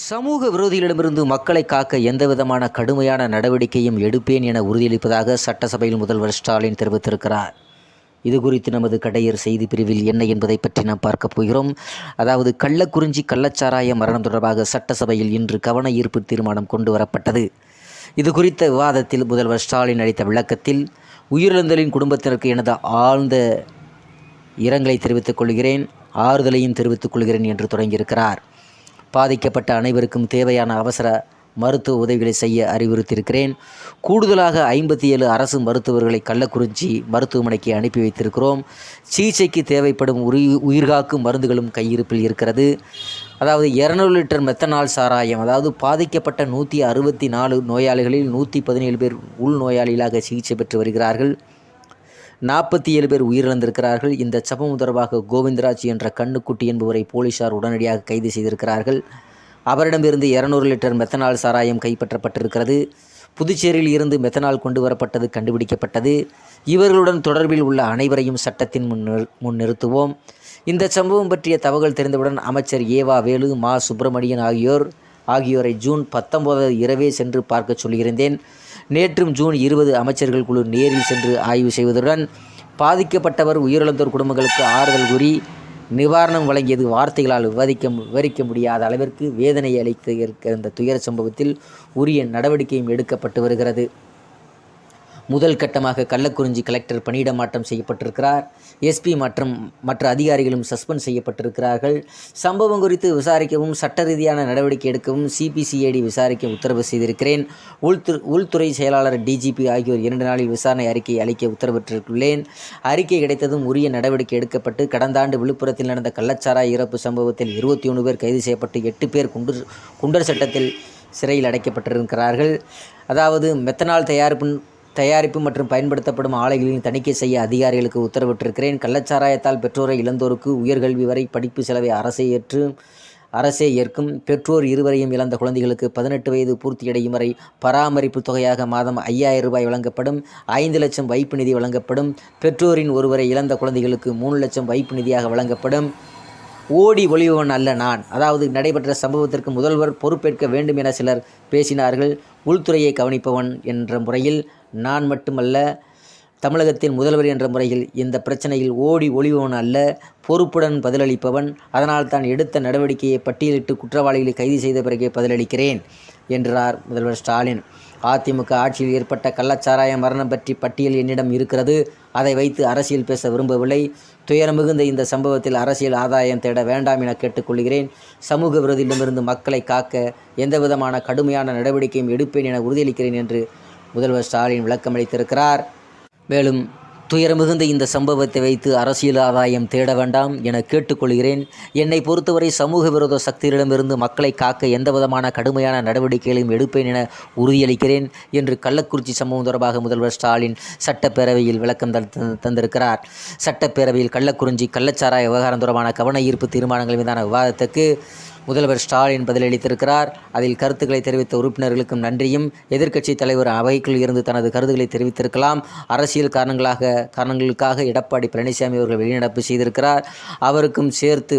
சமூக விரோதிகளிடமிருந்து மக்களை காக்க எந்தவிதமான கடுமையான நடவடிக்கையும் எடுப்பேன் என உறுதியளிப்பதாக சட்டசபையில் முதல்வர் ஸ்டாலின் தெரிவித்திருக்கிறார். இது குறித்து நமது கடையர் செய்தி பிரிவில் என்ன என்பதை பற்றி நாம் பார்க்க போகிறோம். அதாவது கள்ளக்குறிஞ்சி கள்ளச்சாராய மரணம் தொடர்பாக சட்டசபையில் இன்று கவன ஈர்ப்பு தீர்மானம் கொண்டு வரப்பட்டது. இது குறித்த விவாதத்தில் முதல்வர் ஸ்டாலின் அளித்த விளக்கத்தில், உயிரிழந்தோரின் குடும்பத்தினருக்கு எனது ஆழ்ந்த இரங்கலை தெரிவித்துக் கொள்கிறேன், ஆறுதலையும் தெரிவித்துக் கொள்கிறேன் என்று தொடங்கியிருக்கிறார். பாதிக்கப்பட்ட அனைவருக்கும் தேவையான அவசர மருத்துவ உதவிகளை செய்ய அறிவுறுத்தியிருக்கிறேன். கூடுதலாக 57 அரசு மருத்துவர்களை கள்ளக்குறிச்சி மருத்துவமனைக்கு அனுப்பி வைத்திருக்கிறோம். சிகிச்சைக்கு தேவைப்படும் உயிர்காக்கும் மருந்துகளும் கையிருப்பில் இருக்கிறது. அதாவது 200 லிட்டர் மெத்தனால் சாராயம், அதாவது பாதிக்கப்பட்ட 164 நோயாளிகளில் 117 பேர் உள்நோயாளிகளாக சிகிச்சை பெற்று வருகிறார்கள். 47 பேர் உயிரிழந்திருக்கிறார்கள். இந்த சம்பவம் தொடர்பாக கோவிந்தராஜ் என்ற கண்ணுக்குட்டி என்பவரை போலீசார் உடனடியாக கைது செய்திருக்கிறார்கள். அவரிடமிருந்து 200 லிட்டர் மெத்தனால் சாராயம் கைப்பற்றப்பட்டிருக்கிறது. புதுச்சேரியில் இருந்து மெத்தனால் கொண்டு வரப்பட்டது கண்டுபிடிக்கப்பட்டது. இவர்களுடன் தொடர்பில் உள்ள அனைவரையும் சட்டத்தின் முன் நிறுத்துவோம். இந்த சம்பவம் பற்றிய தகவல் தெரிந்தவுடன் அமைச்சர் ஏவா வேலு, மா சுப்பிரமணியன் ஆகியோரை ஜூன் 19 இரவே சென்று பார்க்க சொல்லியிருந்தேன். நேற்றும் ஜூன் 20 அமைச்சர்கள் குழு நேரில் சென்று ஆய்வு செய்வதுடன் பாதிக்கப்பட்டவர் உயிரிழந்தோர் குடும்பங்களுக்கு ஆறுதல் கூறி நிவாரணம் வழங்கியது வார்த்தைகளால் விவரிக்க முடியாத அளவிற்கு வேதனை அளிக்க இருக்கிற இந்த துயர சம்பவத்தில் உரிய நடவடிக்கையும் எடுக்கப்பட்டு வருகிறது. முதல் கட்டமாக கள்ளக்குறிஞ்சி கலெக்டர் பணியிட மாற்றம் செய்யப்பட்டிருக்கிறார். எஸ்பி மற்றும் மற்ற அதிகாரிகளும் சஸ்பெண்ட் செய்யப்பட்டிருக்கிறார்கள். சம்பவம் குறித்து விசாரிக்கவும் சட்ட ரீதியான நடவடிக்கை எடுக்கவும் சிபிசிஐடி விசாரிக்க உத்தரவு செய்திருக்கிறேன். உள்துறை செயலாளர் டிஜிபி ஆகியோர் 2 நாளில் விசாரணை அறிக்கை அளிக்க உத்தரவிட்டிருக்கிறேன். அறிக்கை கிடைத்ததும் உரிய நடவடிக்கை எடுக்கப்பட்டு கடந்த ஆண்டு விழுப்புரத்தில் நடந்த கள்ளச்சாராய இறப்பு சம்பவத்தில் 21 பேர் கைது செய்யப்பட்டு 8 பேர் குண்டர் சட்டத்தில் சிறையில் அடைக்கப்பட்டிருக்கிறார்கள். அதாவது மெத்தனால் தயாரிப்பு மற்றும் பயன்படுத்தப்படும் ஆலைகளின் தணிக்கை செய்ய அதிகாரிகளுக்கு உத்தரவிட்டிருக்கிறேன். கள்ளச்சாராயத்தால் பெற்றோரை இழந்தோருக்கு உயர்கல்வி வரை படிப்பு செலவை அரசே ஏற்கும். பெற்றோர் இருவரையும் இழந்த குழந்தைகளுக்கு 18 வயது பூர்த்தியடையும் வரை பராமரிப்பு தொகையாக மாதம் 5000 ரூபாய் வழங்கப்படும். 5 லட்சம் வைப்பு நிதி வழங்கப்படும். பெற்றோரின் ஒருவரை இழந்த குழந்தைகளுக்கு 3 லட்சம் வைப்பு நிதியாக வழங்கப்படும். ஓடி ஒளிபவன் அல்ல நான். அதாவது நடைபெற்ற சம்பவத்திற்கு முதல்வர் பொறுப்பேற்க வேண்டும் என சிலர் பேசினார்கள். உள்துறையை கவனிப்பவன் என்ற முறையில் நான் மட்டுமல்ல, தமிழகத்தின் முதல்வர் என்ற முறையில் இந்த பிரச்சனையில் ஓடி ஒளிபவன் அல்ல, பொறுப்புடன் பதிலளிப்பவன். அதனால் தான் எடுத்த நடவடிக்கையை பட்டியலிட்டு குற்றவாளிகளை கைது செய்த பிறகே பதிலளிக்கிறேன் என்றார் முதல்வர் ஸ்டாலின். அதிமுக ஆட்சியில் ஏற்பட்ட கள்ளச்சாராய மரணம் பற்றி பட்டியல் என்னிடம் இருக்கிறது. அதை வைத்து அரசியல் பேச விரும்பவில்லை. துயரம் மிகுந்த இந்த சம்பவத்தில் அரசியல் ஆதாயம் தேட வேண்டாம் என கேட்டுக்கொள்கிறேன். சமூக விரோதியிடமிருந்து மக்களை காக்க எந்தவிதமான கடுமையான நடவடிக்கையும் எடுப்பேன் என உறுதியளிக்கிறேன் என்று முதல்வர் ஸ்டாலின் விளக்கமளித்திருக்கிறார். மேலும் துயரம் மிகுந்த இந்த சம்பவத்தை வைத்து அரசியல் ஆதாயம் தேட வேண்டாம் என கேட்டுக்கொள்கிறேன். என்னை பொறுத்தவரை சமூக விரோத சக்திகளிடமிருந்து மக்களை காக்க எந்தவிதமான கடுமையான நடவடிக்கைகளையும் எடுப்பேன் என உறுதியளிக்கிறேன் என்று கள்ளக்குறிச்சி சம்பவம் தொடர்பாக முதல்வர் ஸ்டாலின் சட்டப்பேரவையில் விளக்கம் தந்திருக்கிறார். சட்டப்பேரவையில் கள்ளக்குறிஞ்சி கள்ளச்சாராய விவகாரம் தொடர்பான கவன ஈர்ப்பு தீர்மானங்கள் மீதான விவாதத்துக்கு முதல்வர் ஸ்டாலின் பதிலளித்திருக்கிறார். அதில் கருத்துக்களை தெரிவித்த உறுப்பினர்களுக்கும் நன்றியும். எதிர்க்கட்சி தலைவர் அவைக்குள் இருந்து தனது கருத்துக்களை தெரிவித்திருக்கலாம். அரசியல் காரணங்களுக்காக எடப்பாடி பழனிசாமி அவர்கள் வெளிநடப்பு செய்திருக்கிறார். அவருக்கும் சேர்த்து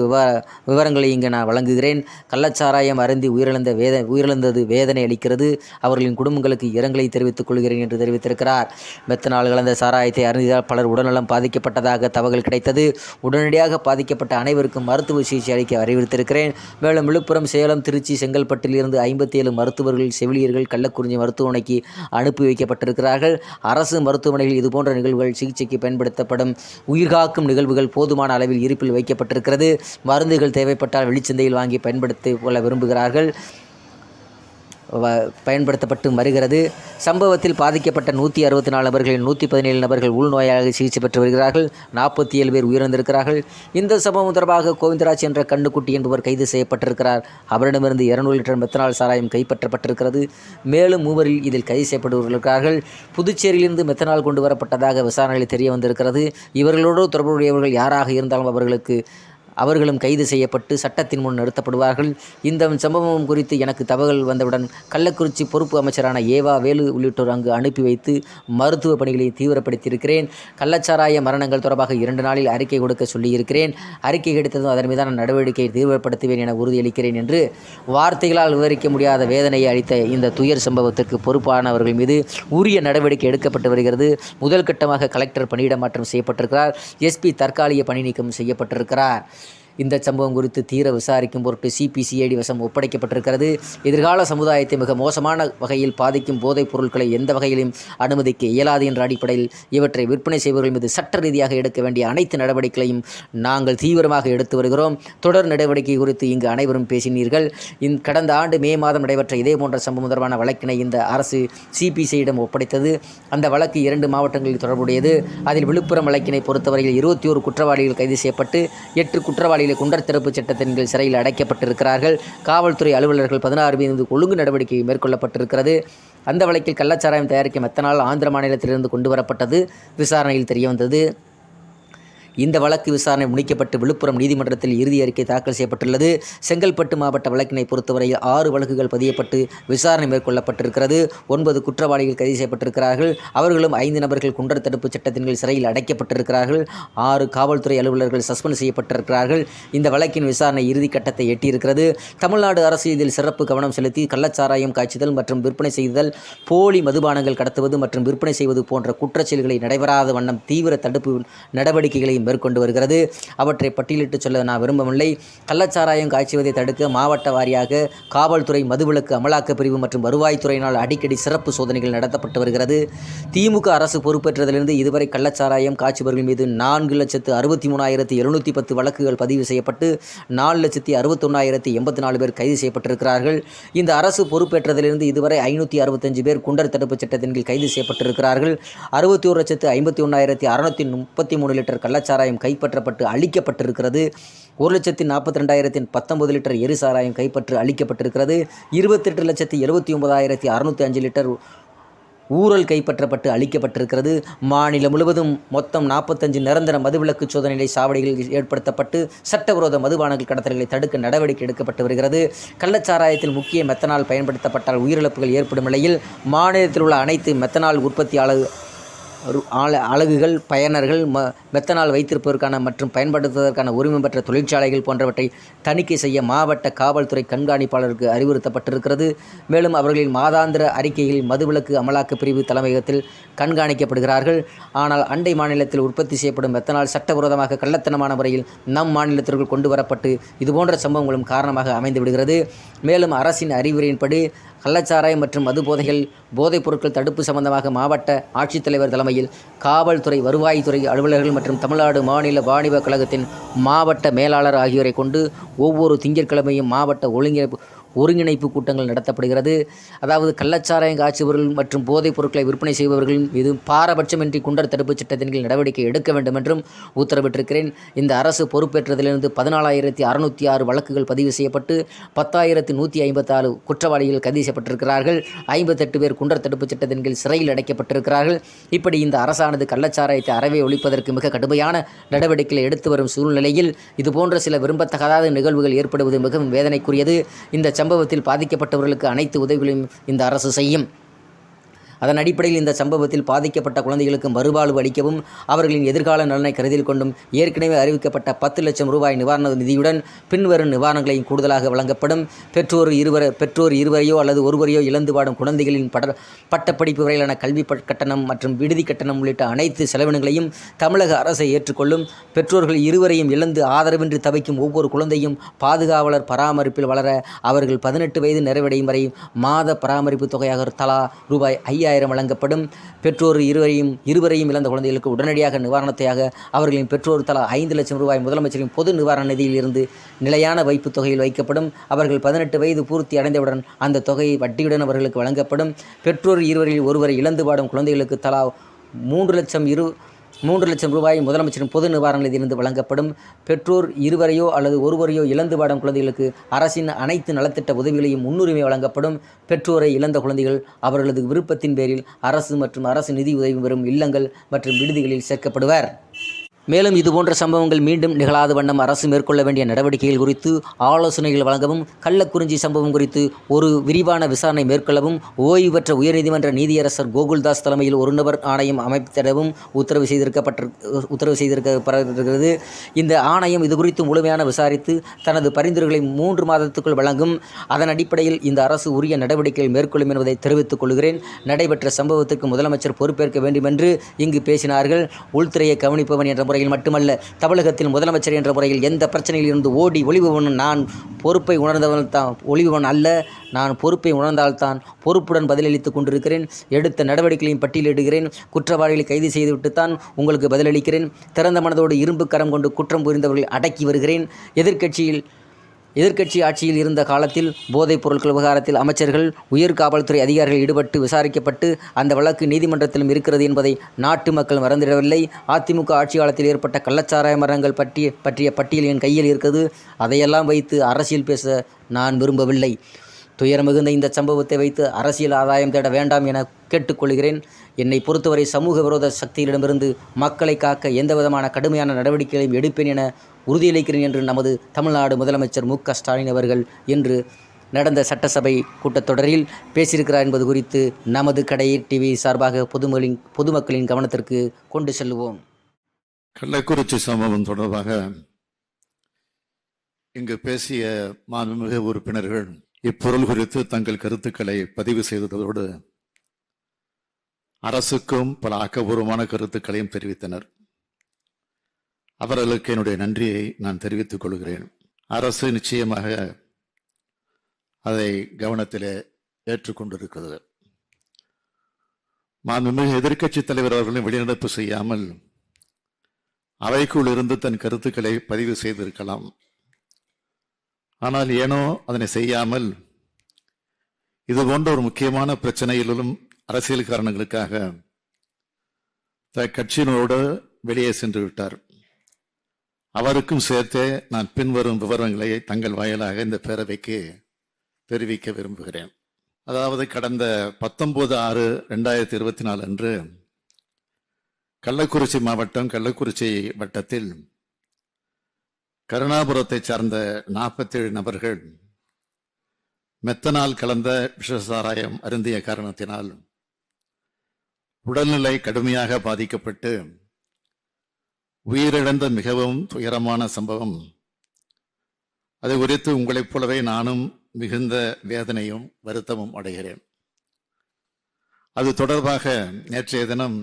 விவரங்களை இங்கு நான் வழங்குகிறேன். கள்ளச்சாராயம் அருந்தி உயிரிழந்தது வேதனை அளிக்கிறது. அவர்களின் குடும்பங்களுக்கு இரங்கலை தெரிவித்துக் கொள்கிறேன் என்று தெரிவித்திருக்கிறார். மெத்தனால் கலந்த சாராயத்தை அருந்தியதால் பலர் உடல்நலம் பாதிக்கப்பட்டதாக தகவல் கிடைத்தது. உடனடியாக பாதிக்கப்பட்ட அனைவருக்கும் மருத்துவ சிகிச்சை அளிக்க அறிவித்திருக்கிறேன். மேலும் விழுப்புரம், சேலம், திருச்சி, செங்கல்பட்டில் இருந்து 57 மருத்துவர்கள், செவிலியர்கள் கள்ளக்குறிஞ்சி மருத்துவமனைக்கு அனுப்பி வைக்கப்பட்டிருக்கிறார்கள். அரசு மருத்துவமனையில் இதுபோன்ற நிகழ்வுகள் சிகிச்சைக்கு பயன்படுத்தப்படும் உயிர்காக்கும் நிகழ்வுகள் போதுமான அளவில் இருப்பில் வைக்கப்பட்டிருக்கிறது. மருந்துகள் தேவைப்பட்டால் வெளிச்சந்தையில் வாங்கி பயன்படுத்திக் கொள்ள விரும்புகிறார்கள். பயன்படுத்தப்பட்டு வருகிறது. சம்பவத்தில் பாதிக்கப்பட்ட 164 நபர்களில் 117 நபர்கள் உள்நோயாக சிகிச்சை பெற்று வருகிறார்கள். 47 பேர் உயிரிழந்திருக்கிறார்கள். இந்த சம்பவம் தொடர்பாக கோவிந்தராஜ் என்ற கண்ணுக்குட்டி என்பவர் கைது செய்யப்பட்டிருக்கிறார். அவரிடமிருந்து 200 லிட்டர் மெத்தனால் சாராயம் கைப்பற்றப்பட்டிருக்கிறது. மேலும் 3 இதில் கைது செய்யப்பட்டிருக்கிறார்கள். புதுச்சேரியிலிருந்து மெத்தனால் கொண்டு வரப்பட்டதாக விசாரணையில் தெரிய வந்திருக்கிறது. இவர்களோடு தொடர்புடையவர்கள் யாராக இருந்தாலும் அவர்களும் கைது செய்யப்பட்டு சட்டத்தின் முன் நிறுத்தப்படுவார்கள். இந்த சம்பவம் குறித்து எனக்கு தகவல் வந்தவுடன் கள்ளக்குறிச்சி பொறுப்பு அமைச்சரான ஏவா வேலு உள்ளிட்டோர் அங்கு அனுப்பி வைத்து மருத்துவ பணிகளை தீவிரப்படுத்தியிருக்கிறேன். கள்ளச்சாராய மரணங்கள் தொடர்பாக 2 நாளில் அறிக்கை கொடுக்க சொல்லியிருக்கிறேன். அறிக்கை கிடைத்ததும் அதன் மீதான நடவடிக்கையை தீவிரப்படுத்துவேன் என உறுதியளிக்கிறேன் என்று வார்த்தைகளால் விவரிக்க முடியாத வேதனையை அளித்த இந்த துயர் சம்பவத்திற்கு பொறுப்பானவர்கள் மீது உரிய நடவடிக்கை எடுக்கப்பட்டு வருகிறது. முதல் கட்டமாக கலெக்டர் பணியிட மாற்றம் செய்யப்பட்டிருக்கிறார். எஸ்பி தற்காலிக பணி நீக்கம் செய்யப்பட்டிருக்கிறார். இந்த சம்பவம் குறித்து தீர விசாரிக்கும் பொருட்டு சிபிசிஐடி வசம் ஒப்படைக்கப்பட்டிருக்கிறது. எதிர்கால சமுதாயத்தை மிக மோசமான வகையில் பாதிக்கும் போதைப் பொருட்களை எந்த வகையிலும் அனுமதிக்க இயலாது என்ற அடிப்படையில் இவற்றை விற்பனை செய்பவர்கள் மீது சட்ட ரீதியாக எடுக்க வேண்டிய அனைத்து நடவடிக்கைகளையும் நாங்கள் தீவிரமாக எடுத்து வருகிறோம். தொடர் நடவடிக்கை குறித்து இங்கு அனைவரும் பேசினீர்கள். கடந்த ஆண்டு மே மாதம் நடைபெற்ற இதேபோன்ற சம்பவம் தொடர்பான வழக்கினை இந்த அரசு சிபிசிஐடியிடம் ஒப்படைத்தது. அந்த வழக்கு 2 மாவட்டங்களில் தொடர்புடையது. அதில் விழுப்புரம் வழக்கினை பொறுத்தவரையில் 21 குற்றவாளிகள் கைது செய்யப்பட்டு 8 குற்றவாளிகள் குண்டர் தடுப்பு சட்டத்தின் கீழ் சிறையில் அடைக்கப்பட்டிருக்கிறார்கள். காவல்துறை அலுவலர்கள் 16 மீது ஒழுங்கு நடவடிக்கை மேற்கொள்ளப்பட்டிருக்கிறது. அந்த வழக்கில் கள்ளச்சாராயம் தயாரிக்கும் மெத்தனால் ஆந்திர மாநிலத்திலிருந்து கொண்டு வரப்பட்டது விசாரணையில் தெரியவந்தது. இந்த வழக்கு விசாரணை முடிக்கப்பட்டு விழுப்புரம் நீதிமன்றத்தில் இறுதி அறிக்கை தாக்கல் செய்யப்பட்டுள்ளது. செங்கல்பட்டு மாவட்ட வழக்கினை பொறுத்தவரையில் 6 வழக்குகள் பதியப்பட்டு விசாரணை மேற்கொள்ளப்பட்டிருக்கிறது. 9 குற்றவாளிகள் கைது செய்யப்பட்டிருக்கிறார்கள். அவர்களும் 5 நபர்கள் குண்டர் தடுப்பு சட்டத்தின் கீழ் சிறையில் அடைக்கப்பட்டிருக்கிறார்கள். 6 காவல்துறை அலுவலர்கள் சஸ்பெண்ட் செய்யப்பட்டிருக்கிறார்கள். இந்த வழக்கின் விசாரணை இறுதி கட்டத்தை எட்டியிருக்கிறது. தமிழ்நாடு அரசு இதில் சிறப்பு கவனம் செலுத்தி கள்ளச்சாராயம் காய்ச்சுதல் மற்றும் விற்பனை செய்தல், போலி மதுபானங்கள் கடத்துவது மற்றும் விற்பனை செய்வது போன்ற குற்றச்செயல்களை நடைபெறாத வண்ணம் தீவிர தடுப்பு நடவடிக்கைகளை மேற்கொண்டு வருகிறது. அவற்றை பட்டியலிட்டு சொல்ல நான் விரும்பவில்லை. கள்ளச்சாராயம் காய்ச்சுவதை தடுக்க மாவட்ட வாரியாக காவல்துறை, மதுவிலக்கு அமலாக்க பிரிவு மற்றும் வருவாய்த்துறையினால் அடிக்கடி சிறப்பு சோதனைகள் நடத்தப்பட்டு வருகிறது. திமுக அரசு பொறுப்பேற்றதிலிருந்து இதுவரை கள்ளச்சாராயம் காய்ச்சுபவர்கள் மீது 4,63,710 வழக்குகள் பதிவு செய்யப்பட்டு 4,61,084 பேர் கைது செய்யப்பட்டிருக்கிறார்கள். இந்த அரசு பொறுப்பேற்றதிலிருந்து இதுவரை 565 பேர் குண்டர் தடுப்பு சட்டத்தின் கீழ் கைது செய்யப்பட்டிருக்கிறார்கள். 61,51,633 லிட்டர் கள்ளச்சாராயம் கைப்பற்றப்பட்டு அளிக்கப்பட்டிருக்கிறது. 1,42,019 லிட்டர் எரிசாராயம் கைப்பற்று அளிக்கப்பட்டிருக்கிறது. 28,79,605 லிட்டர் ஊழல் கைப்பற்றப்பட்டு அளிக்கப்பட்டிருக்கிறது. மாநிலம் முழுவதும் மொத்தம் 45 நிரந்தர மதுவிலக்கு சோதனை சாவடிகள் ஏற்படுத்தப்பட்டு சட்டவிரோத மதுபானங்கள் கடத்தல்களை தடுக்க நடவடிக்கை எடுக்கப்பட்டு வருகிறது. கள்ளச்சாராயத்தில் முக்கிய மெத்தனால் பயன்படுத்தப்பட்டால் உயிரிழப்புகள் ஏற்படும் நிலையில் மாநிலத்தில் உள்ள அனைத்து மெத்தனால் உற்பத்தி அலகுகள், பயனர்கள் மெத்தனால் வைத்திருப்பதற்கான மற்றும் பயன்படுத்துவதற்கான உரிமம் பெற்ற தொழிற்சாலைகள் போன்றவற்றை தணிக்கை செய்ய மாவட்ட காவல்துறை கண்காணிப்பாளருக்கு அறிவுறுத்தப்பட்டிருக்கிறது. மேலும் அவர்களின் மாதாந்திர அறிக்கைகளில் மதுவிலக்கு அமலாக்க பிரிவு தலைமையகத்தில் கண்காணிக்கப்படுகிறார்கள். ஆனால் அண்டை மாநிலத்தில் உற்பத்தி செய்யப்படும் மெத்தனால் சட்டவிரோதமாக கள்ளத்தனமான முறையில் நம் மாநிலத்திற்குள் கொண்டு வரப்பட்டு இதுபோன்ற சம்பவங்களும் காரணமாக அமைந்து விடுகிறது. மேலும் அரசின் அறிவுரையின்படி கள்ளச்சாராயம் மற்றும் மது போதைப் பொருட்கள் தடுப்பு சம்பந்தமாக மாவட்ட ஆட்சித்தலைவர் தலைமையில் காவல்துறை, வருவாய்த்துறை அலுவலர்கள் மற்றும் தமிழ்நாடு மாநில வாணிப கழகத்தின் மாவட்ட மேலாளர் ஆகியோரை கொண்டு ஒவ்வொரு திங்கட்கிழமையும் மாவட்ட ஒருங்கிணைப்பு கூட்டங்கள் நடத்தப்படுகிறது. அதாவது கள்ளச்சாராயம் காய்ச்சுபவர்கள் மற்றும் போதைப் பொருட்களை விற்பனை செய்பவர்கள் மீது பாரபட்சமின்றி குண்டர் தடுப்புச் சட்டத்தின் கீழ் நடவடிக்கை எடுக்க வேண்டும் என்றும் உத்தரவிட்டிருக்கிறேன். இந்த அரசு பொறுப்பேற்றதிலிருந்து 14,606 வழக்குகள் பதிவு செய்யப்பட்டு 10,154 குற்றவாளிகள் கைது செய்யப்பட்டிருக்கிறார்கள். 58 பேர் குண்டர் தடுப்புச் சட்டத்தின் கீழ் சிறையில் அடைக்கப்பட்டிருக்கிறார்கள். இப்படி இந்த அரசானது கள்ளச்சாராயத்தை அறவே ஒழிப்பதற்கு மிக கடுமையான நடவடிக்கைகளை எடுத்து வரும் சூழ்நிலையில் இதுபோன்ற சில விரும்பத்தகாத நிகழ்வுகள் ஏற்படுவது மிகவும் வேதனைக்குரியது. இந்த சம்பவத்தில் பாதிக்கப்பட்டவர்களுக்கு அனைத்து உதவிகளையும் இந்த அரசு செய்யும். அதன் அடிப்படையில் இந்த சம்பவத்தில் பாதிக்கப்பட்ட குழந்தைகளுக்கு மறுவாழ்வு அளிக்கவும் அவர்களின் எதிர்கால நலனை கருத்தில் கொண்டும் ஏற்கனவே அறிவிக்கப்பட்ட 10 லட்சம் ரூபாய் நிவாரண நிதியுடன் பின்வரும் நிவாரணங்களையும் கூடுதலாக வழங்கப்படும். பெற்றோர் இருவரையோ அல்லது ஒருவரையோ இழந்து வாடும் குழந்தைகளின் பட்டப்படிப்பு வரையிலான கல்வி கட்டணம் மற்றும் விடுதி கட்டணம் உள்ளிட்ட அனைத்து செலவினங்களையும் தமிழக அரசை ஏற்றுக்கொள்ளும். பெற்றோர்கள் இருவரையும் இழந்து ஆதரவின்றி தவிக்கும் ஒவ்வொரு குழந்தையும் பாதுகாவலர் பராமரிப்பில் வளர அவர்கள் 18 வயது நிறைவடையும் வரை மாத பராமரிப்பு தொகையாக தலா ரூபாய் 5,000 வழங்கப்படும். பெற்றோர் இருவரையும் இழந்த குழந்தைகளுக்கு உடனடியாக நிவாரணத்தையாக அவர்களின் பெற்றோர் தலா 5 லட்சம் ரூபாய் முதலமைச்சரின் பொது நிவாரண நிதியில் இருந்து நிலையான வைப்பு தொகையில் வைக்கப்படும். அவர்கள் 18 வயது பூர்த்தி அடைந்தவுடன் அந்த தொகையை வட்டியுடன் அவர்களுக்கு வழங்கப்படும். பெற்றோர் இருவரில் ஒருவரை இழந்து வாடும் குழந்தைகளுக்கு தலா 3 லட்சம் ரூபாய் முதலமைச்சரின் பொது நிவாரண நிதியிலிருந்து வழங்கப்படும். பெற்றோர் இருவரையோ அல்லது ஒருவரையோ இழந்து வாடும் குழந்தைகளுக்கு அரசின் அனைத்து நலத்திட்ட உதவிகளையும் முன்னுரிமை வழங்கப்படும். பெற்றோரை இழந்த குழந்தைகள் அவர்களது விருப்பத்தின் பேரில் அரசு மற்றும் அரசு நிதி உதவி பெறும் இல்லங்கள் மற்றும் விடுதிகளில் சேர்க்கப்படுவர். மேலும் இதுபோன்ற சம்பவங்கள் மீண்டும் நிகழாத வண்ணம் அரசு மேற்கொள்ள வேண்டிய நடவடிக்கைகள் குறித்து ஆலோசனைகள் வழங்கவும், கள்ளக்குறிச்சி சம்பவம் குறித்து ஒரு விரிவான விசாரணை மேற்கொள்ளவும் ஓய்வு பெற்ற உயர்நீதிமன்ற நீதியரசர் கோகுல்தாஸ் தலைமையில் ஒரு நபர் ஆணையம் அமைத்திடவும் உத்தரவு செய்திருக்கிறது. இந்த ஆணையம் இதுகுறித்து முழுமையான விசாரித்து தனது பரிந்துரைகளை 3 மாதத்துக்குள் வழங்கும். அதன் அடிப்படையில் இந்த அரசு உரிய நடவடிக்கைகள் மேற்கொள்ளும் என்பதை தெரிவித்துக் கொள்கிறேன். நடைபெற்ற சம்பவத்திற்கு முதலமைச்சர் பொறுப்பேற்க வேண்டும் என்று இங்கு பேசினார்கள். உள்துறையை கவனிப்பவன் என்ற முறையில் மட்டுமல்ல, தமிழகத்தில் முதலமைச்சர் என்ற முறையில் எந்த பிரச்சனையில் இருந்து ஓடி ஒளிபவன் நான் பொறுப்பை உணர்ந்தவன் தான், ஒளிபவன் அல்ல. நான் பொறுப்பை உணர்ந்தால்தான் பொறுப்புடன் பதிலளித்துக் கொண்டிருக்கிறேன். எடுத்த நடவடிக்கைகளையும் பட்டியலிடுகிறேன். குற்றவாளிகளை கைது செய்துவிட்டுத்தான் உங்களுக்கு பதிலளிக்கிறேன். திறந்த மனதோடு இரும்பு கரம் கொண்டு குற்றம் புரிந்தவர்களை அடக்கி வருகிறேன். எதிர்க்கட்சி ஆட்சியில் இருந்த காலத்தில் போதைப் பொருட்கள் விவகாரத்தில் அமைச்சர்கள், உயர் காவல்துறை அதிகாரிகள் ஈடுபட்டு விசாரிக்கப்பட்டு அந்த வழக்கு நீதிமன்றத்திலும் இருக்கிறது என்பதை நாட்டு மக்கள் மறந்திடவில்லை. அதிமுக ஆட்சி காலத்தில் ஏற்பட்ட கள்ளச்சாராய மரணங்கள் பற்றிய பட்டியல் என் கையில் இருக்கிறது. அதையெல்லாம் வைத்து அரசியல் பேச நான் விரும்பவில்லை. துயரம் மிகுந்த இந்த சம்பவத்தை வைத்து அரசியல் ஆதாயம் தேட வேண்டாம் என கேட்டுக்கொள்கிறேன். என்னை பொறுத்தவரை சமூக விரோத சக்திகளிடமிருந்து மக்களை காக்க எந்தவிதமான கடுமையான நடவடிக்கைகளையும் எடுப்பேன் என உறுதியளிக்கிறேன் என்று நமது தமிழ்நாடு முதலமைச்சர் மு.க. ஸ்டாலின் அவர்கள் இன்று நடந்த சட்டசபை கூட்டத்தொடரில் பேசியிருக்கிறார் என்பது குறித்து நமது கடையீர் டிவி சார்பாக பொதுமக்களின் கவனத்திற்கு கொண்டு செல்வோம். கள்ளக்குறிச்சி சம்பவம் தொடர்பாக இங்கு பேசிய மாண்புமிகு உறுப்பினர்கள் இப்பொருள் குறித்து தங்கள் கருத்துக்களை பதிவு செய்ததோடு அரசுக்கும் பல ஆக்கப்பூர்வமான கருத்துக்களையும் தெரிவித்தனர். அவர்களுக்கு என்னுடைய நன்றியை நான் தெரிவித்துக் கொள்கிறேன். அரசு நிச்சயமாக அதை கவனத்திலே ஏற்றுக்கொண்டிருக்கிறது. மாண்புமிகு எதிர்க்கட்சி தலைவர் அவர்களும் வெளிநடப்பு செய்யாமல் அவைக்குள் இருந்து தன் கருத்துக்களை பதிவு செய்திருக்கலாம். ஆனால் ஏனோ அதனை செய்யாமல் இது போன்ற ஒரு முக்கியமான பிரச்சனையிலும் அரசியல் காரணங்களுக்காக கட்சியினோடு வெளியே சென்று விட்டார். அவருக்கும் சேர்த்தே நான் பின்வரும் விவரங்களை தங்கள் வாயிலாக இந்த பேரவைக்கு தெரிவிக்க விரும்புகிறேன். அதாவது கடந்த 19/6/2024 அன்று கள்ளக்குறிச்சி மாவட்டம் கள்ளக்குறிச்சி வட்டத்தில் கருணாபுரத்தை சார்ந்த 47 நபர்கள் மெத்தனால் கலந்த விஷசாராயம் அருந்திய காரணத்தினால் உடல்நிலை கடுமையாக பாதிக்கப்பட்டு உயிரிழந்த மிகவும் துயரமான சம்பவம். அது குறித்து உங்களைப் போலவே நானும் மிகுந்த வேதனையும் வருத்தமும் அடைகிறேன். அது தொடர்பாக நேற்றைய தினம்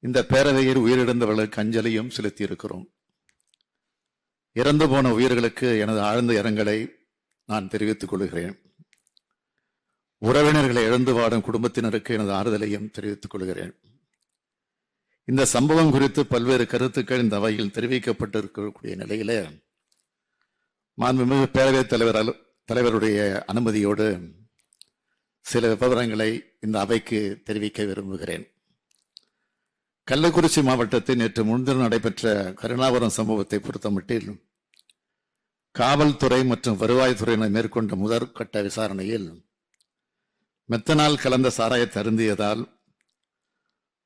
இந்த பேரவையில் உயிரிழந்தவர்களுக்கு அஞ்சலியும் செலுத்தியிருக்கிறோம். இறந்து போன உயிர்களுக்கு எனது ஆழ்ந்த இரங்கலை நான் தெரிவித்துக் கொள்கிறேன். உறவினர்களை இழந்து வாடும் குடும்பத்தினருக்கு எனது ஆறுதலையும் தெரிவித்துக் கொள்கிறேன். இந்த சம்பவம் குறித்து பல்வேறு கருத்துக்கள் இந்த அவையில் தெரிவிக்கப்பட்டிருக்கக்கூடிய நிலையில மாண்புமிகு பேரவைத் தலைவருடைய அனுமதியோடு சில விவரங்களை இந்த அவைக்கு தெரிவிக்க விரும்புகிறேன். கள்ளக்குறிச்சி மாவட்டத்தில் நேற்று முன்தினம் நடைபெற்ற கருணாபுரம் சம்பவத்தை பொறுத்தமட்டில் காவல்துறை மற்றும் வருவாய்த்துறையினர் மேற்கொண்ட முதற்கட்ட விசாரணையில் மெத்தனால் கலந்த சாராயத்தை அருந்தியதால்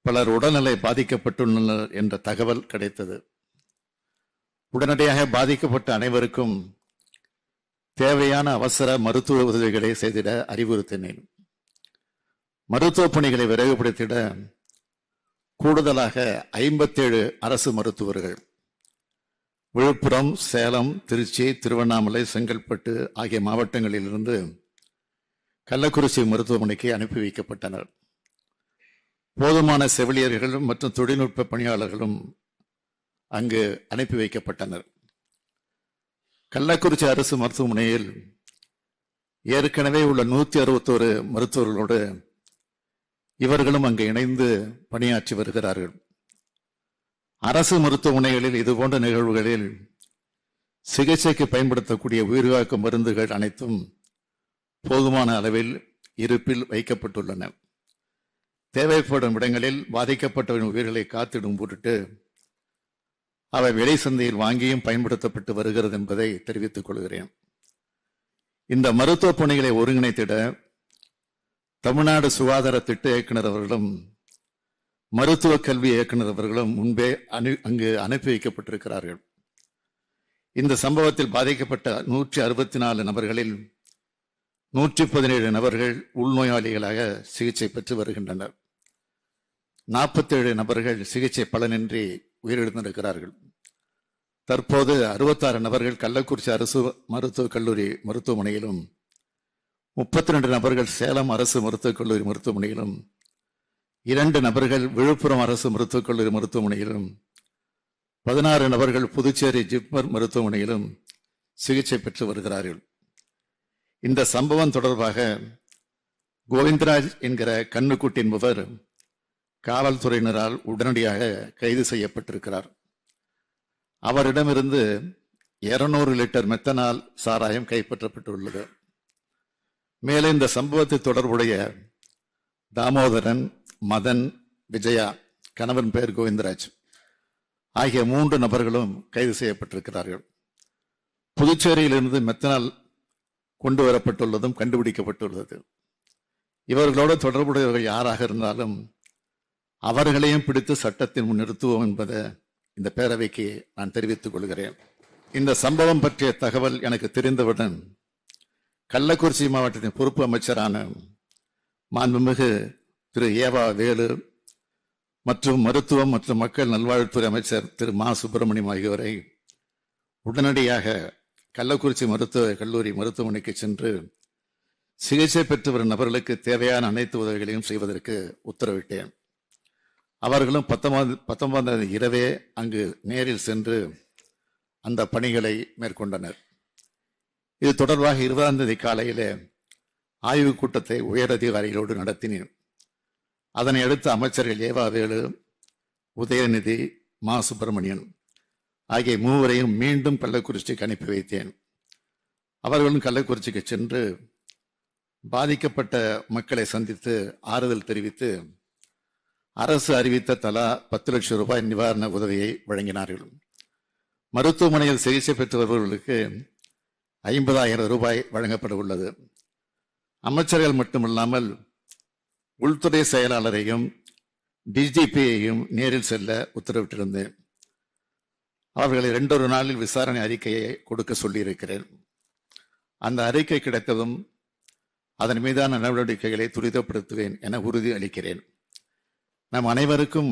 பலர் உடல்நிலை பாதிக்கப்பட்டுள்ளனர் என்ற தகவல் கிடைத்தது. உடனடியாக பாதிக்கப்பட்ட அனைவருக்கும் தேவையான அவசர மருத்துவ உதவிகளை செய்திட அறிவுறுத்தினேன். மருத்துவ பணிகளை விரைவுபடுத்திட கூடுதலாக 57 அரசு மருத்துவர்கள் விழுப்புரம், சேலம், திருச்சி, திருவண்ணாமலை, செங்கல்பட்டு ஆகிய மாவட்டங்களிலிருந்து கள்ளக்குறிச்சி மருத்துவமனைக்கு அனுப்பி வைக்கப்பட்டனர். போதுமான செவிலியர்களும் மற்றும் தொழில்நுட்ப பணியாளர்களும் அங்கு அனுப்பி வைக்கப்பட்டனர். கள்ளக்குறிச்சி அரசு மருத்துவமனையில் ஏற்கனவே உள்ள 161 மருத்துவர்களோடு இவர்களும் அங்கு இணைந்து பணியாற்றி வருகிறார்கள். அரசு மருத்துவமனைகளில் இதுபோன்ற நிகழ்வுகளில் சிகிச்சைக்கு பயன்படுத்தக்கூடிய உயிர்காக்கும் மருந்துகள் அனைத்தும் போதுமான அளவில் இருப்பில் வைக்கப்பட்டுள்ளன. தேவைப்படும் இடங்களில் பாதிக்கப்பட்டவரின் உயிர்களை காத்திடும் பொருட்டு அவை விலை சந்தையில் வாங்கியும் பயன்படுத்தப்பட்டு வருகிறது என்பதை தெரிவித்துக் கொள்கிறேன். இந்த மருத்துவ பணிகளை ஒருங்கிணைத்திட தமிழ்நாடு சுகாதார திட்ட இயக்குனர் அவர்களும் மருத்துவ கல்வி இயக்குனர் அவர்களும் முன்பே அங்கு அனுப்பி வைக்கப்பட்டிருக்கிறார்கள். இந்த சம்பவத்தில் பாதிக்கப்பட்ட 164 நபர்களில் 117 நபர்கள் உள்நோயாளிகளாக சிகிச்சை பெற்று வருகின்றனர். 47 நபர்கள் சிகிச்சை பலனின்றி உயிரிழந்திருக்கிறார்கள். தற்போது 66 நபர்கள் கள்ளக்குறிச்சி அரசு மருத்துவக் கல்லூரி மருத்துவமனையிலும், 32 நபர்கள் சேலம் அரசு மருத்துவக் கல்லூரி மருத்துவமனையிலும், 2 நபர்கள் விழுப்புரம் அரசு மருத்துவக் கல்லூரி மருத்துவமனையிலும், 16 நபர்கள் புதுச்சேரி ஜிப்மர் மருத்துவமனையிலும் சிகிச்சை பெற்று வருகிறார்கள். இந்த சம்பவம் தொடர்பாக கோவிந்தராஜ் என்கிற கண்ணுக்குட்டி என்பவர் காவல்துறையினரால் உடனடியாக கைது செய்யப்பட்டிருக்கிறார். அவரிடமிருந்து 200 லிட்டர் மெத்தனால் சாராயம் கைப்பற்றப்பட்டுள்ளது. மேலும் இந்த சம்பவத்தில் தொடர்புடைய தாமோதரன், மதன், விஜயா, கணவன் பெயர் கோவிந்தராஜ் ஆகிய 3 நபர்களும் கைது செய்யப்பட்டிருக்கிறார்கள். புதுச்சேரியிலிருந்து மெத்தனால் கொண்டு வரப்பட்டுள்ளதும் கண்டுபிடிக்கப்பட்டுள்ளது. இவர்களோடு தொடர்புடையவர்கள் யாராக இருந்தாலும் அவர்களையும் பிடித்து சட்டத்தின் முன் நிறுத்துவோம் என்பதை இந்த பேரவைக்கு நான் தெரிவித்துக் கொள்கிறேன். இந்த சம்பவம் பற்றிய தகவல் எனக்கு தெரிந்தவுடன் கள்ளக்குறிச்சி மாவட்டத்தின் பொறுப்பு அமைச்சரான மாண்புமிகு திரு ஏவா வேலு மற்றும் மருத்துவம் மற்றும் மக்கள் நல்வாழ்வுத்துறை அமைச்சர் திரு மா சுப்பிரமணியம் ஆகியோரை உடனடியாக கள்ளக்குறிச்சி மருத்துவ கல்லூரி மருத்துவமனைக்கு சென்று சிகிச்சை பெற்று வரும் நபர்களுக்கு தேவையான அனைத்து உதவிகளையும் செய்வதற்கு உத்தரவிட்டேன். அவர்களும் 19 இரவே அங்கு நேரில் சென்று அந்த பணிகளை மேற்கொண்டனர். இது தொடர்பாக 20 காலையிலே ஆய்வுக் கூட்டத்தை உயரதிகாரிகளோடு நடத்தினேன். அதனை அடுத்து அமைச்சர்கள் ஏவா வேலு, உதயநிதி, மா சுப்பிரமணியன் ஆகிய 3 மீண்டும் கள்ளக்குறிச்சிக்கு அனுப்பி வைத்தேன். அவர்களும் கள்ளக்குறிச்சிக்கு சென்று பாதிக்கப்பட்ட மக்களை சந்தித்து ஆறுதல் தெரிவித்து அரசு அறிவித்த தலா 10 லட்சம் ரூபாய் நிவாரண உதவியை வழங்கினார்கள். மருத்துவமனையில் சிகிச்சை பெற்று வருபவர்களுக்கு 50,000 ரூபாய் வழங்கப்பட உள்ளது. அமைச்சர்கள் மட்டுமல்லாமல் உள்துறை செயலாளரையும் டிஜிபியையும் நேரில் செல்ல உத்தரவிட்டிருந்தேன். அவர்களை 2 நாளில் விசாரணை அறிக்கையை கொடுக்க சொல்லியிருக்கிறேன். அந்த அறிக்கை கிடைத்ததும் அதன் மீதான நடவடிக்கைகளை துரிதப்படுத்துவேன் என உறுதி அளிக்கிறேன். நம் அனைவருக்கும்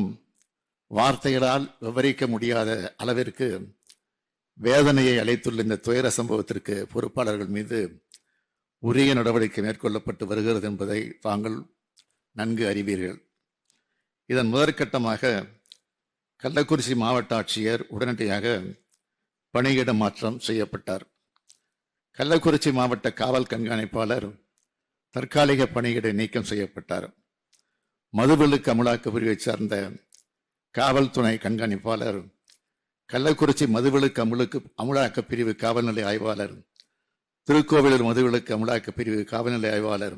வார்த்தைகளால் விவரிக்க முடியாத அளவிற்கு வேதனையை அளித்துள்ள இந்த துயர சம்பவத்திற்கு பொறுப்பாளர்கள் மீது உரிய நடவடிக்கை மேற்கொள்ளப்பட்டு வருகிறது என்பதை தாங்கள் நன்கு அறிவீர்கள். இதன் முதற்கட்டமாக கள்ளக்குறிச்சி மாவட்ட ஆட்சியர் உடனடியாக பணியிட மாற்றம் செய்யப்பட்டார். கள்ளக்குறிச்சி மாவட்ட காவல் கண்காணிப்பாளர் தற்காலிக பணியிட நீக்கம் செய்யப்பட்டார். மதுவிலக்கு அமலாக்க பிரிவை சார்ந்த காவல் துணை கண்காணிப்பாளர், கள்ளக்குறிச்சி மதுவிலக்கு அமலாக்க பிரிவு காவல்நிலை ஆய்வாளர், திருக்கோவிலூர் மதுவிலக்கு அமலாக்க பிரிவு காவல்நிலை ஆய்வாளர்,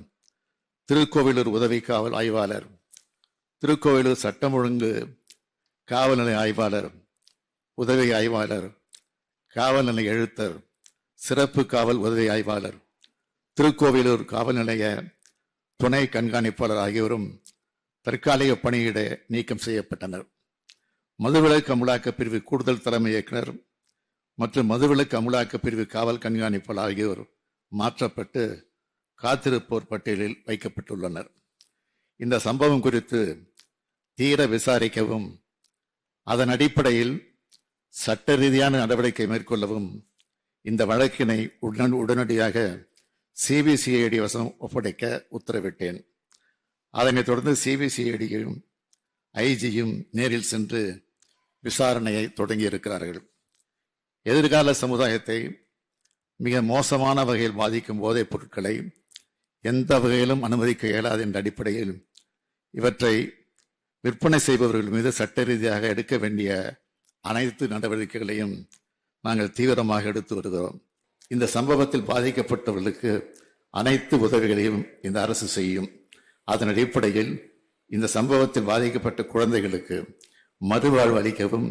திருக்கோவிலூர் உதவி காவல் ஆய்வாளர், திருக்கோவிலூர் சட்டம் ஒழுங்கு காவல்நிலை ஆய்வாளர், உதவி ஆய்வாளர், காவல்நிலை எழுத்தர், சிறப்பு காவல் உதவி ஆய்வாளர், திருக்கோவிலூர் காவல் நிலைய துணை கண்காணிப்பாளர் ஆகியோரும் தற்காலிக பணியிட நீக்கம் செய்யப்பட்டனர். மதுவிலக்கு அமலாக்க பிரிவு கூடுதல் தலைமை இயக்குனர் மற்றும் மதுவிலக்கு அமலாக்க பிரிவு காவல் கண்காணிப்பாளர் ஆகியோர் மாற்றப்பட்டு காத்திருப்போர் பட்டியலில் வைக்கப்பட்டுள்ளனர். இந்த சம்பவம் குறித்து தீர விசாரிக்கவும் அதன் அடிப்படையில் சட்ட ரீதியான நடவடிக்கை மேற்கொள்ளவும் இந்த வழக்கினை உடனடியாக சிபிசிஐடி வசம் ஒப்படைக்க உத்தரவிட்டேன். அதனைத் தொடர்ந்து சிபிசிஐடியும் ஐஜியும் நேரில் சென்று விசாரணையை தொடங்கியிருக்கிறார்கள். எதிர்கால சமுதாயத்தை மிக மோசமான வகையில் பாதிக்கும் போதைப் பொருட்களை எந்த வகையிலும் அனுமதிக்க இயலாது என்ற அடிப்படையில் இவற்றை விற்பனை செய்பவர்கள் மீது சட்ட ரீதியாக எடுக்க வேண்டிய அனைத்து நடவடிக்கைகளையும் நாங்கள் தீவிரமாக எடுத்து வருகிறோம். இந்த சம்பவத்தில் பாதிக்கப்பட்டவர்களுக்கு அனைத்து உதவிகளையும் இந்த அரசு செய்யும். அதன் அடிப்படையில் இந்த சம்பவத்தில் பாதிக்கப்பட்ட குழந்தைகளுக்கு மறுவாழ்வு அளிக்கவும்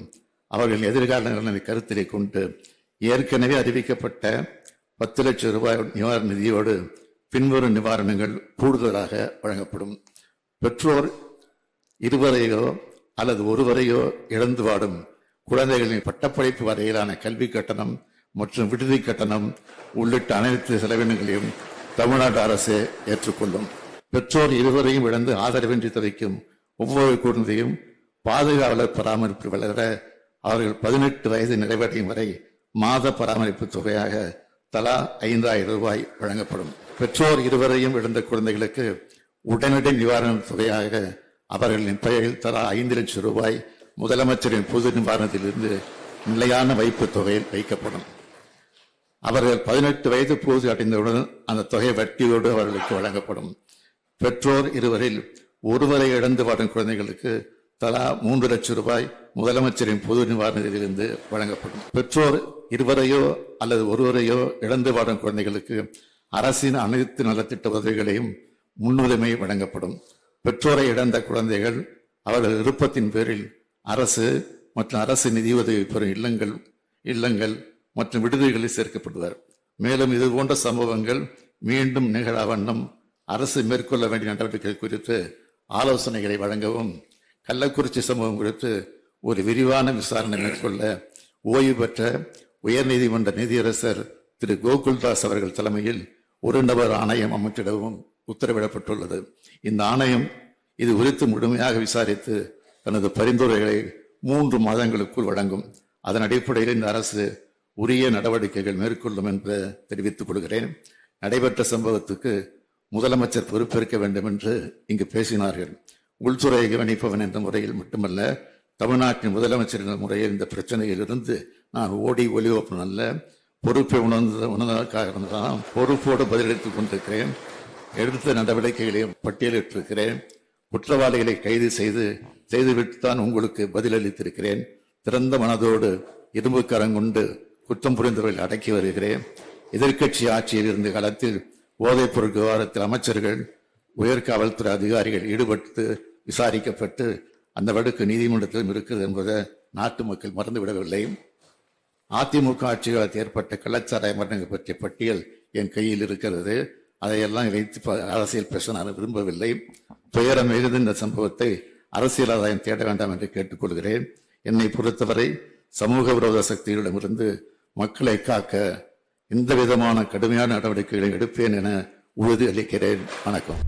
அவர்களின் எதிர்கால நலனை கருத்திலே கொண்டு ஏற்கனவே அறிவிக்கப்பட்ட 10 லட்சம் ரூபாய் நிவாரண நிதியோடு பின்வரும் நிவாரணங்கள் கூடுதலாக வழங்கப்படும். பெற்றோர் இருவரையோ அல்லது ஒருவரையோ இழந்து வாடும் குழந்தைகளின் பட்டப்படிப்பு வரையிலான கல்வி கட்டணம் மற்றும் விடுதி கட்டணம் உள்ளிட்ட அனைத்து செலவினங்களையும் தமிழ்நாடு அரசு ஏற்றுக்கொள்ளும். பெற்றோர் இருவரையும் இழந்து ஆதரவின்றி தவிக்கும் ஒவ்வொரு குழந்தையும் பாதுகாவலர் பராமரிப்பு வளர அவர்கள் 18 வயது நிறைவடையும் வரை மாத பராமரிப்பு தொகையாக தலா 5000 ரூபாய் வழங்கப்படும். பெற்றோர் இருவரையும் இழந்த குழந்தைகளுக்கு உடனடி நிவாரண தொகையாக அவர்களின் பெயரில் தலா 5 லட்சம் ரூபாய் முதலமைச்சரின் பொது நிவாரணத்திலிருந்து நிலையான வைப்பு தொகையில் வைக்கப்படும். அவர்கள் 18 வயது பூர்த்தி அடைந்தவுடன் அந்த தொகை வட்டியோடு அவர்களுக்கு வழங்கப்படும். பெற்றோர் இருவரில் ஒருவரை இழந்து வாடும் குழந்தைகளுக்கு தலா 3 லட்சம் ரூபாய் முதலமைச்சரின் பொது நிவாரணத்திலிருந்து வழங்கப்படும். பெற்றோர் இருவரையோ அல்லது ஒருவரையோ இழந்து வாடும் குழந்தைகளுக்கு அரசின் அனைத்து நலத்திட்ட உதவிகளையும் முன்னுரிமை வழங்கப்படும். பெற்றோரை இழந்த குழந்தைகள் அவர்கள் விருப்பத்தின் பேரில் அரசு மற்றும் அரசு நிதியுதவி பெறும் இல்லங்கள் மற்றும் விடுதிகளில் சேர்க்கப்படுவர். மேலும் இது போன்ற சம்பவங்கள் மீண்டும் நிகழா வண்ணம் அரசு மேற்கொள்ள வேண்டிய நடவடிக்கைகள் குறித்து ஆலோசனைகளை வழங்கவும், கள்ளக்குறிச்சி சம்பவம் குறித்து ஒரு விரிவான விசாரணை மேற்கொள்ள ஓய்வு பெற்ற உயர்நீதிமன்ற நீதியரசர் திரு கோகுல்தாஸ் அவர்கள் தலைமையில் ஒரு நபர் ஆணையம் அமைத்திடவும் உத்தரவிடப்பட்டுள்ளது. இந்த ஆணையம் இது குறித்து முழுமையாக விசாரித்து தனது பரிந்துரைகளை 3 மாதங்களுக்குள் வழங்கும். அதன் அடிப்படையில் இந்த அரசு உரிய நடவடிக்கைகள் மேற்கொள்ளும் என்று தெரிவித்துக் கொள்கிறேன். நடைபெற்ற சம்பவத்துக்கு முதலமைச்சர் பொறுப்பேற்க வேண்டும் என்று இங்கு பேசினார்கள். உள்துறையை கவனிப்பவன் என்ற முறையில் மட்டுமல்ல, தமிழ்நாட்டின் முதலமைச்சர் என்ற முறையில் இந்த பிரச்சனையில் இருந்து நான் ஓடி ஒளிவப்பன் அல்ல, பொறுப்பை உணர்ந்ததற்காக தான் பொறுப்போடு பதிலளித்துக் கொண்டிருக்கிறேன். எடுத்த நடவடிக்கைகளையும் பட்டியலிட்டிருக்கிறேன். குற்றவாளிகளை கைது செய்துவிட்டு தான் உங்களுக்கு பதிலளித்திருக்கிறேன். திறந்த மனதோடு இரும்பு கரங்கொண்டு குற்றம் புரிந்தவர்களை அடக்கி வருகிறேன். எதிர்க்கட்சி ஆட்சியில் இருந்த காலத்தில் போதைப் பொருள் விவகாரத்தில் அமைச்சர்கள், உயர் காவல்துறை அதிகாரிகள் ஈடுபட்டு விசாரிக்கப்பட்டு அந்த வழக்கு நீதிமன்றத்திலும் இருக்கிறது என்பதை நாட்டு மக்கள் மறந்துவிடவில்லை. அதிமுக ஆட்சி காலத்தில் ஏற்பட்ட கள்ளச்சாராய மரணங்கள் பற்றிய பட்டியல் என் கையில் இருக்கிறது. அதையெல்லாம் வைத்து அரசியல் பேச நான் விரும்பவில்லை. துயரம் எழுந்த இந்த சம்பவத்தை அரசியல் ஆதாயம் தேட வேண்டாம் என்று கேட்டுக்கொள்கிறேன். என்னை பொறுத்தவரை சமூக விரோத சக்திகளிடமிருந்து மக்களை காக்க எந்த விதமான கடுமையான நடவடிக்கைகளை எடுப்பேன் என உறுதி அளிக்கிறேன். வணக்கம்.